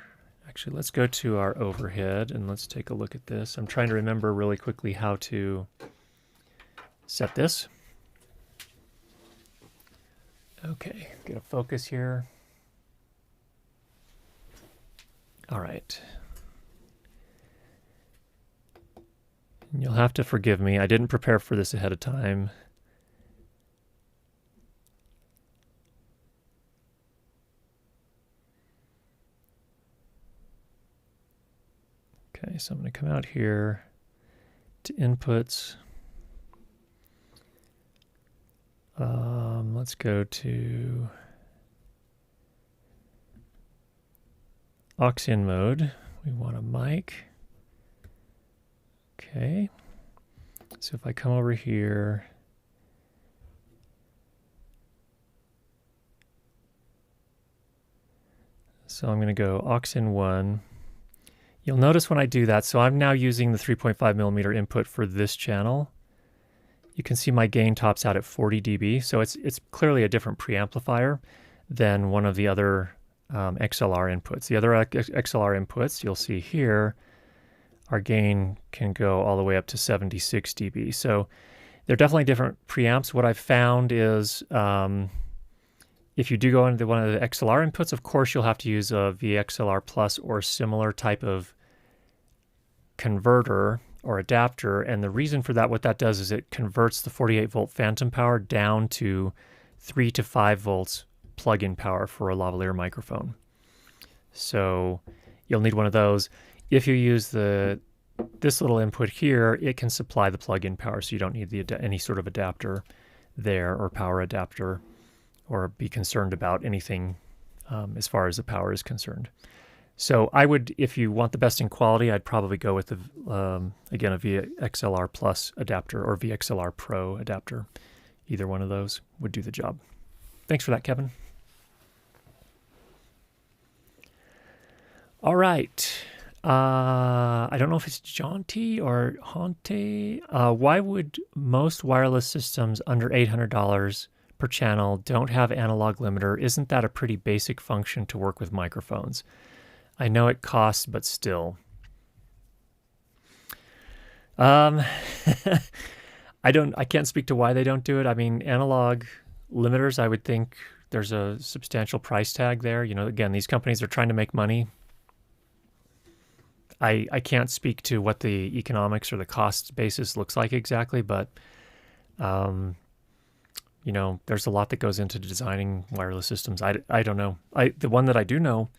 Speaker 1: Actually, let's go to our overhead and let's take a look at this. I'm trying to remember really quickly how to set this. Okay, get a focus here. All right. You'll have to forgive me. I didn't prepare for this ahead of time. Okay, so I'm going to come out here to inputs. Let's go to aux in mode. We want a mic. Okay. So if I come over here, so I'm going to go aux in 1. You'll notice when I do that, so I'm now using the 3.5 millimeter input for this channel. You can see my gain tops out at 40 dB, so it's clearly a different preamplifier than one of the other XLR inputs. The other XLR inputs, you'll see here, our gain can go all the way up to 76 dB. So they're definitely different preamps. What I've found is if you do go into one of the XLR inputs, of course, you'll have to use a VXLR Plus or similar type of converter or adapter. And the reason for that, what that does is it converts the 48 volt phantom power down to 3 to 5 volts plug-in power for a lavalier microphone. So you'll need one of those. If you use this little input here, it can supply the plug-in power, so you don't need any sort of adapter there or power adapter or be concerned about anything as far as the power is concerned. So I would, if you want the best in quality, I'd probably go with, again, a VXLR Plus adapter or VXLR Pro adapter. Either one of those would do the job. Thanks for that, Kevin. All right. I don't know if it's Jaunty or Haunte. Why would most wireless systems under $800 per channel don't have analog limiter? Isn't that a pretty basic function to work with microphones? I know it costs, but still. I can't speak to why they don't do it. I mean, analog limiters, I would think there's a substantial price tag there. You know, again, these companies are trying to make money. I can't speak to what the economics or the cost basis looks like exactly, but you know, there's a lot that goes into designing wireless systems. I don't know. The one that I do know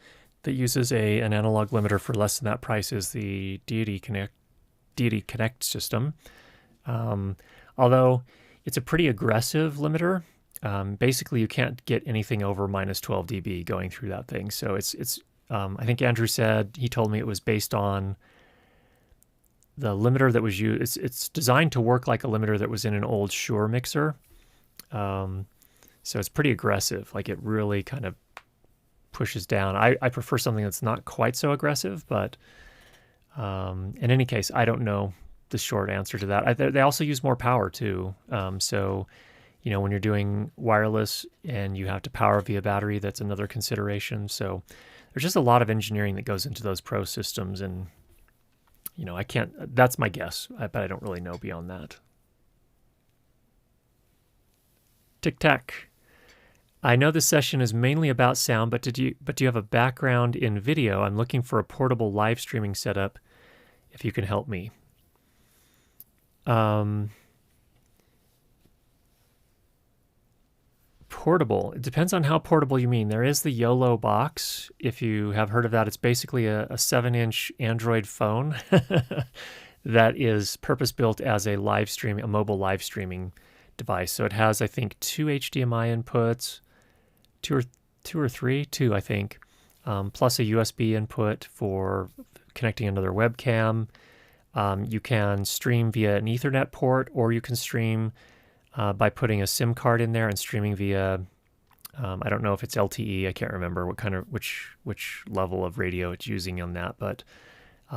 Speaker 1: that uses an analog limiter for less than that price is the Deity Connect system. Although it's a pretty aggressive limiter. Basically, you can't get anything over minus 12 dB going through that thing. So it's I think Andrew said, he told me it was based on the limiter that was used. It's designed to work like a limiter that was in an old Shure mixer. So it's pretty aggressive. Like it really kind of pushes down. I prefer something that's not quite so aggressive, but in any case, I don't know the short answer to that. They also use more power too. So, you know, when you're doing wireless and you have to power via battery, that's another consideration. So there's just a lot of engineering that goes into those pro systems, and you know, that's my guess, but I don't really know beyond that. Tic Tac. I know this session is mainly about sound, but do you have a background in video? I'm looking for a portable live streaming setup, if you can help me. Portable. It depends on how portable you mean. There is the YOLO box. If you have heard of that, it's basically a 7-inch Android phone that is purpose-built as a mobile live streaming device. So it has, I think, 2 HDMI inputs, two 2 or 3, 2 I think, plus a USB input for connecting another webcam. You can stream via an Ethernet port, or you can stream by putting a SIM card in there and streaming via, I don't know if it's LTE, I can't remember which level of radio it's using on that, but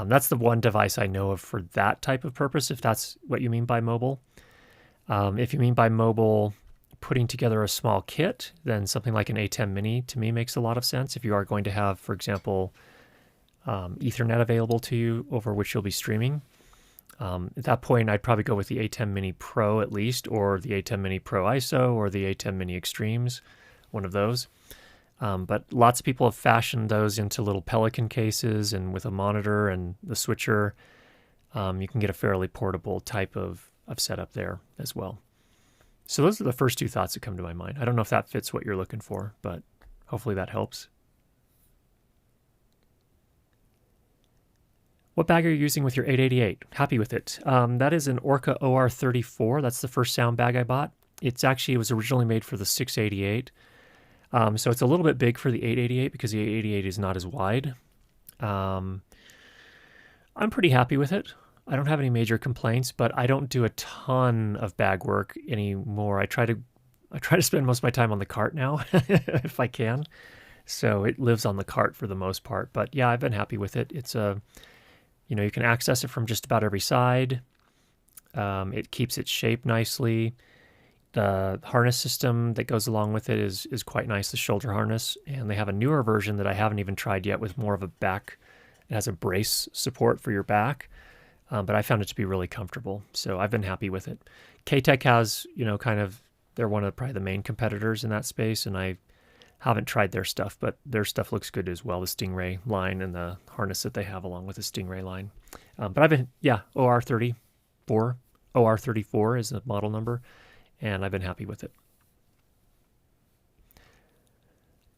Speaker 1: that's the one device I know of for that type of purpose, if that's what you mean by mobile. If you mean by mobile, putting together a small kit, then something like an A10 Mini to me makes a lot of sense. If you are going to have, for example, Ethernet available to you over which you'll be streaming, at that point, I'd probably go with the A10 Mini Pro at least, or the A10 Mini Pro ISO, or the A10 Mini Extremes, one of those. But lots of people have fashioned those into little Pelican cases, and with a monitor and the switcher, you can get a fairly portable type of setup there as well. So those are the first two thoughts that come to my mind. I don't know if that fits what you're looking for, but hopefully that helps. What bag are you using with your 888? Happy with it. That is an Orca OR34. That's the first sound bag I bought. It was originally made for the 688. So it's a little bit big for the 888 because the 888 is not as wide. I'm pretty happy with it. I don't have any major complaints, but I don't do a ton of bag work anymore. I try to spend most of my time on the cart now, if I can. So it lives on the cart for the most part. But yeah, I've been happy with it. It's you can access it from just about every side. It keeps its shape nicely. The harness system that goes along with it is quite nice, the shoulder harness. And they have a newer version that I haven't even tried yet with more of a back. It has a brace support for your back. But I found it to be really comfortable. So I've been happy with it. K-Tech has, they're one of probably the main competitors in that space. And I haven't tried their stuff, but their stuff looks good as well. The Stingray line and the harness that they have along with the Stingray line. But I've been, OR34 is the model number. And I've been happy with it.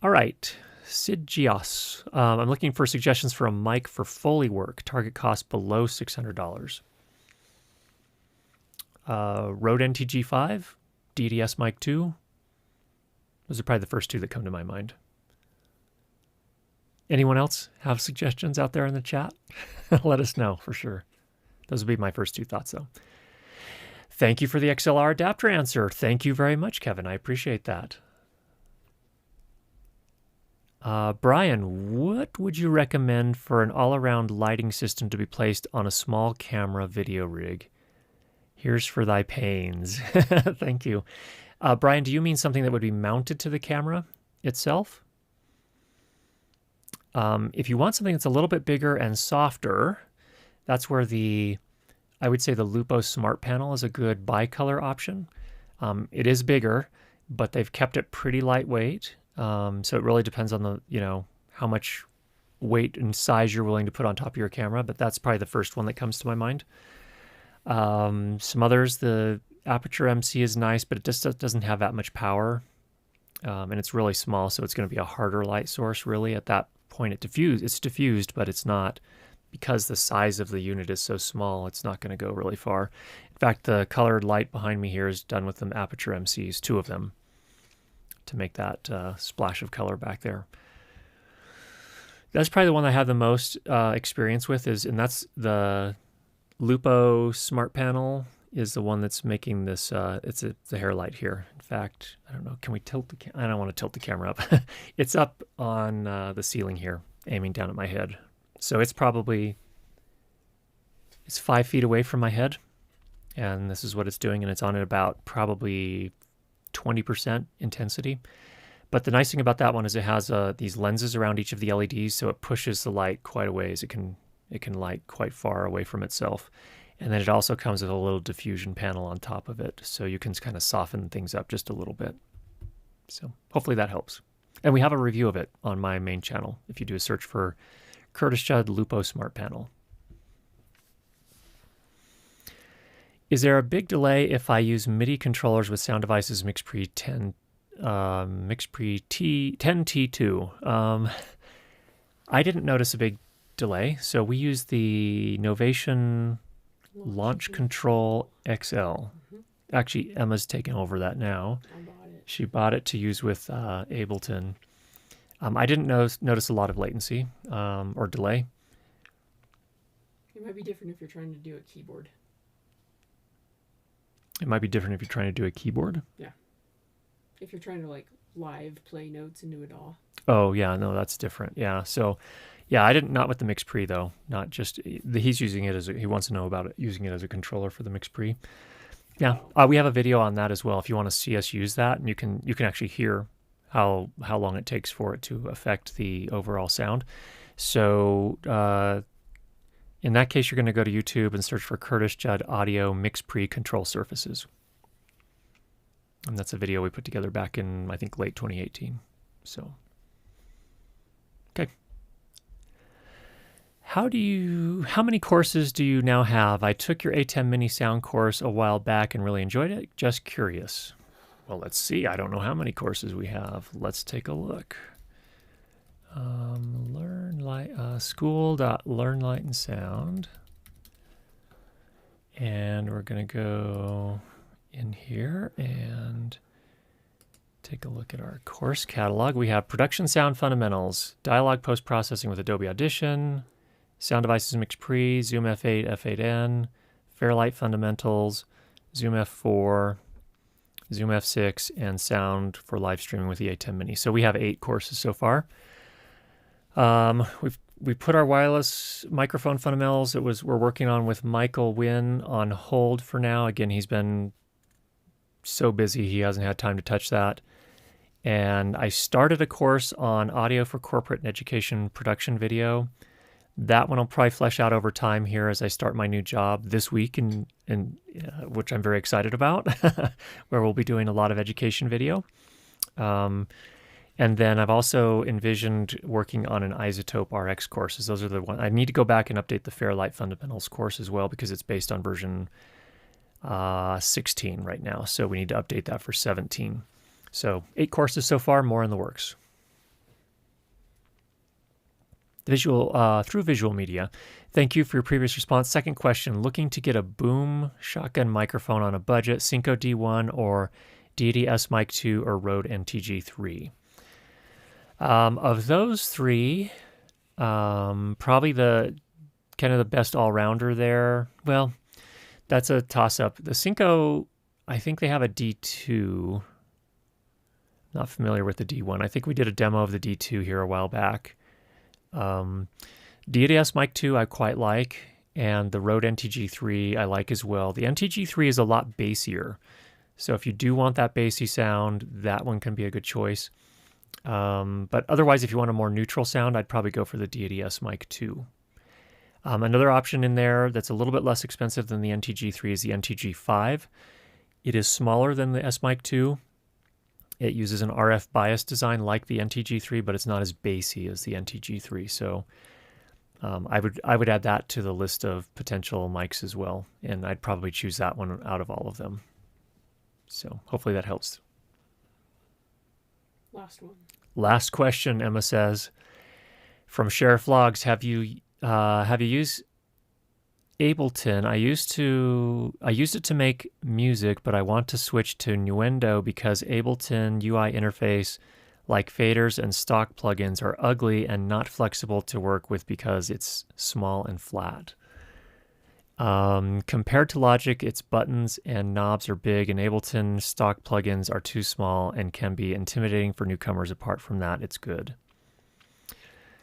Speaker 1: All right, Sid Gios. I'm looking for suggestions for a mic for Foley work. Target cost below $600. Rode NTG5, DDS Mic 2. Those are probably the first two that come to my mind. Anyone else have suggestions out there in the chat? Let us know for sure. Those would be my first two thoughts, though. Thank you for the XLR adapter answer. Thank you very much, Kevin. I appreciate that. Brian, what would you recommend for an all-around lighting system to be placed on a small camera video rig? Here's for thy pains. Thank you. Brian, do you mean something that would be mounted to the camera itself? If you want something that's a little bit bigger and softer, that's where I would say the Lupo Smart Panel is a good bicolor option. It is bigger, but they've kept it pretty lightweight. So it really depends on how much weight and size you're willing to put on top of your camera, but that's probably the first one that comes to my mind. Some others, the Aperture MC is nice, but it just doesn't have that much power. And it's really small, so it's going to be a harder light source, really. At that point, it's diffused, but it's not, because the size of the unit is so small, it's not going to go really far. In fact, the colored light behind me here is done with the Aperture MCs, 2 of them, to make that splash of color back there. That's probably the one I have the most experience with, and that's the Lupo Smart Panel is the one that's making this, it's the hair light here. In fact, I don't know, can we tilt I don't want to tilt the camera up. It's up on the ceiling here, aiming down at my head. So it's 5 feet away from my head, and this is what it's doing, and it's on at about probably 20% intensity. But the nice thing about that one is it has these lenses around each of the LEDs, so it pushes the light quite a ways. It can light quite far away from itself. And then it also comes with a little diffusion panel on top of it, so you can kind of soften things up just a little bit. So hopefully that helps. And we have a review of it on my main channel if you do a search for Curtis Judd Lupo Smart Panel. Is there a big delay if I use MIDI controllers with Sound Devices MixPre 10T2? I didn't notice a big delay. So we use the Novation Launch Control XL. Mm-hmm. Actually, Emma's taken over that now. I bought it. She bought it to use with Ableton. I didn't notice a lot of latency or delay.
Speaker 2: It might be different if you're trying to do a keyboard.
Speaker 1: It might be different if you're trying to do a keyboard.
Speaker 2: Yeah. If you're trying to like live play notes into a DAW.
Speaker 1: Oh yeah, no, that's different. Yeah, so yeah, I didn't, not with the Mix Pre though. Not just he's using it as he wants to know about it, using it as a controller for the Mix Pre. Yeah, we have a video on that as well. If you want to see us use that, and you can actually hear how long it takes for it to affect the overall sound. So in that case, you're going to go to YouTube and search for Curtis Judd Audio Mix Pre Control Surfaces. And that's a video we put together back in, I think, late 2018. So, okay. How many courses do you now have? I took your A10 Mini Sound course a while back and really enjoyed it. Just curious. Well, let's see. I don't know how many courses we have. Let's take a look. School.Learn Light and Sound. And we're going to go in here and take a look at our course catalog. We have Production Sound Fundamentals, Dialogue Post-Processing with Adobe Audition, Sound Devices Mix Pre, Zoom F8, F8N, Fairlight Fundamentals, Zoom F4, Zoom F6, and Sound for live streaming with the A10 Mini. So we have 8 courses so far. We put our wireless microphone fundamentals we're working on with Michael Wynn on hold for now. Again, he's been so busy he hasn't had time to touch that. And I started a course on audio for corporate and education production video. That one I'll probably flesh out over time here as I start my new job this week, and which I'm very excited about, where we'll be doing a lot of education video. And then I've also envisioned working on an Isotope RX courses. Those are the ones. I need to go back and update the Fairlight Fundamentals course as well, because it's based on version 16 right now. So we need to update that for 17. So 8 courses so far, more in the works. Through visual media. Thank you for your previous response. Second question, looking to get a boom shotgun microphone on a budget, Synco D1 or Deity S Mic 2 or Rode NTG3. Of those 3, probably the kind of the best all-rounder there. Well, that's a toss-up. The Synco, I think they have a D2. Not familiar with the D1. I think we did a demo of the D2 here a while back. Deity S Mic 2 I quite like, and the Rode NTG3 I like as well. The NTG3 is a lot bassier, so if you do want that bassy sound, that one can be a good choice. But otherwise, if you want a more neutral sound, I'd probably go for the Deity S Mic 2. Another option in there that's a little bit less expensive than the NTG3 is the NTG5. It is smaller than the S Mic 2. It uses an RF bias design like the NTG3, but it's not as bassy as the NTG3. So I would add that to the list of potential mics as well, and I'd probably choose that one out of all of them. So hopefully that helps.
Speaker 2: Last one.
Speaker 1: Last question, Emma says, from Sheriff Logs, have you used Ableton? I used it to make music, but I want to switch to Nuendo because Ableton UI interface, like faders and stock plugins, are ugly and not flexible to work with because it's small and flat. Compared to Logic, its buttons and knobs are big, and Ableton stock plugins are too small and can be intimidating for newcomers. Apart from that, it's good.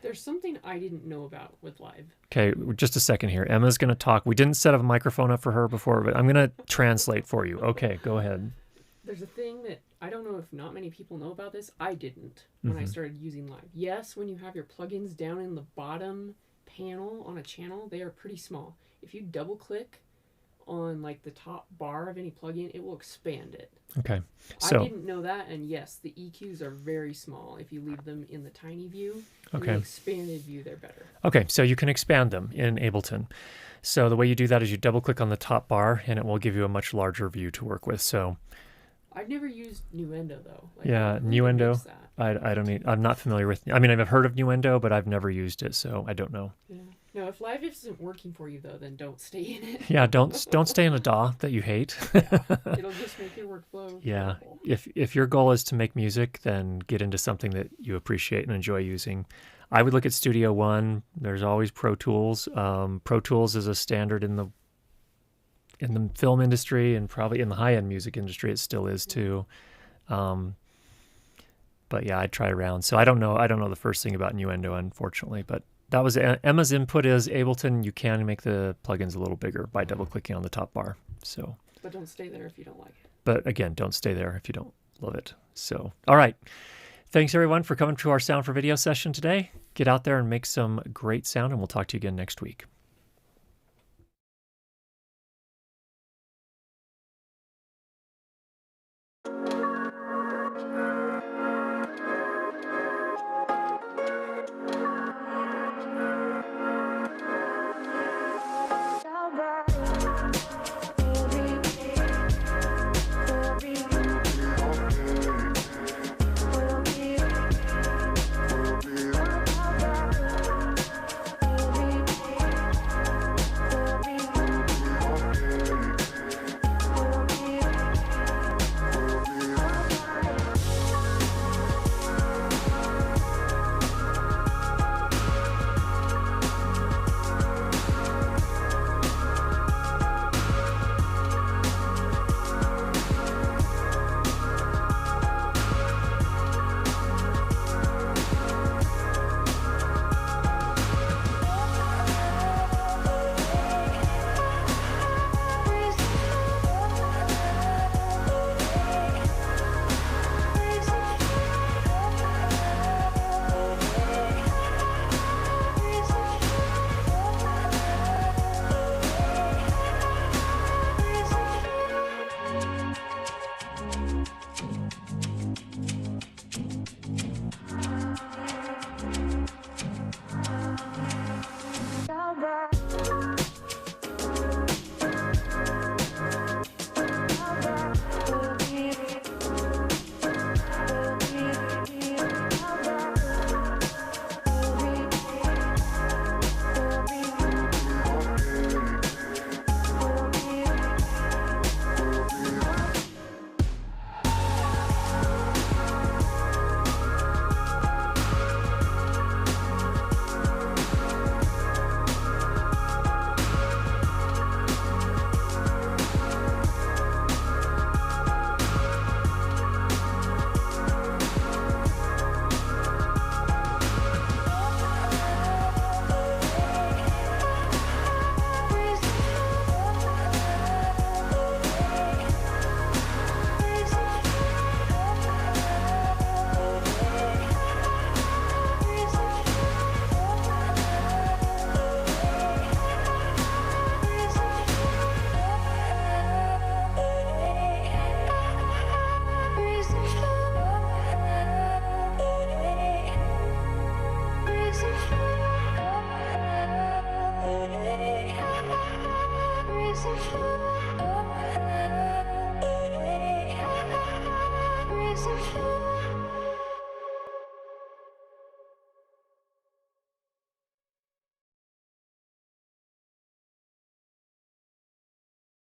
Speaker 2: There's something I didn't know about with Live.
Speaker 1: Okay, just a second here. Emma's going to talk. We didn't set up a microphone up for her before, but I'm going to translate for you. Okay, go ahead.
Speaker 2: There's a thing that I don't know if not many people know about this. I didn't when I started using Live. Yes, when you have your plugins down in the bottom panel on a channel, they are pretty small. If you double click on like the top bar of any plugin, it will expand it.
Speaker 1: Okay. So
Speaker 2: I didn't know that, and yes, the EQs are very small. If you leave them in the tiny view, in the expanded view, they're better. Okay, so you can expand them in Ableton. So the way you do that is you double click on the top bar, and it will give you a much larger view to work with. So I've never used Nuendo though. Like,
Speaker 1: yeah, Nuendo. I'm not familiar with. I mean, I've heard of Nuendo, but I've never used it, so I don't know.
Speaker 2: Yeah. No, if Live isn't working for you though, then don't stay in it.
Speaker 1: Yeah, don't stay in a DAW that you hate.
Speaker 2: It'll just make your workflow
Speaker 1: Yeah.
Speaker 2: terrible.
Speaker 1: If your goal is to make music, then get into something that you appreciate and enjoy using. I would look at Studio One. There's always Pro Tools. Pro Tools is a standard in the film industry and probably in the high-end music industry. It still is too. But yeah, I'd try around. So I don't know the first thing about Nuendo, unfortunately, but that was Emma's input is Ableton. You can make the plugins a little bigger by double clicking on the top bar. So,
Speaker 2: but don't stay there if you don't like it.
Speaker 1: But again, don't stay there if you don't love it. So, all right. Thanks everyone for coming to our Sound for Video session today. Get out there and make some great sound, and we'll talk to you again next week.